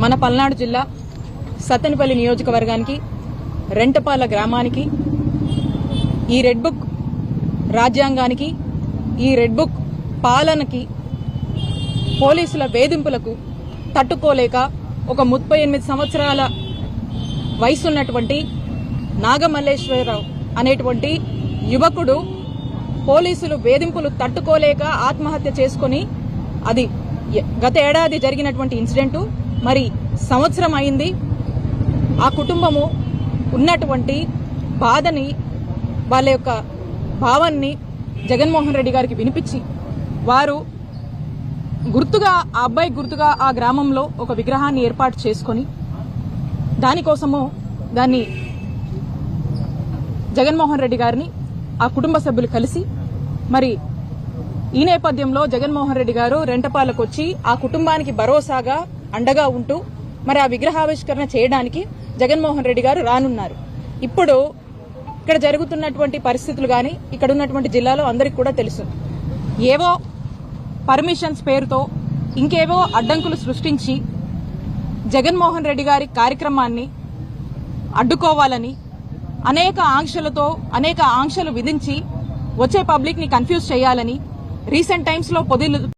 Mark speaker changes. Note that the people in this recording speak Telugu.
Speaker 1: మన పల్నాడు జిల్లా సత్తెనపల్లి నియోజకవర్గానికి రెంటపాల గ్రామానికి ఈ రెడ్ బుక్ రాజ్యాంగానికి ఈ రెడ్ బుక్ పాలనకి పోలీసుల వేధింపులకు తట్టుకోలేక ఒక 38 సంవత్సరాల వయసున్నటువంటి నాగమల్లేశ్వరరావు అనేటువంటి యువకుడు పోలీసులు వేధింపులు తట్టుకోలేక ఆత్మహత్య చేసుకుని అది గత ఏడాది జరిగినటువంటి ఇన్సిడెంట్. మరి సంవత్సరం అయింది. ఆ కుటుంబము ఉన్నటువంటి బాధని వాళ్ళ యొక్క భావాన్ని జగన్మోహన్ రెడ్డి గారికి వినిపించి వారు గుర్తుగా ఆ అబ్బాయి గుర్తుగా ఆ గ్రామంలో ఒక విగ్రహాన్ని ఏర్పాటు చేసుకొని దానికోసము దాన్ని జగన్మోహన్ రెడ్డి గారిని ఆ కుటుంబ సభ్యులు కలిసి మరి ఈ నేపథ్యంలో జగన్మోహన్ రెడ్డి గారు రెంటపాలకు వచ్చి ఆ కుటుంబానికి భరోసాగా అండగా ఉంటూ మరి ఆ విగ్రహావిష్కరణ చేయడానికి జగన్మోహన్ రెడ్డి గారు రానున్నారు. ఇప్పుడు ఇక్కడ జరుగుతున్నటువంటి పరిస్థితులు కానీ ఇక్కడ ఉన్నటువంటి జిల్లాలో అందరికీ కూడా తెలుసు. ఏవో పర్మిషన్స్ పేరుతో ఇంకేవో అడ్డంకులు సృష్టించి జగన్మోహన్ రెడ్డి గారి కార్యక్రమాన్ని అడ్డుకోవాలని అనేక ఆంక్షలు విధించి వచ్చే పబ్లిక్ ని కన్ఫ్యూజ్ చేయాలని రీసెంట్ టైమ్స్ లో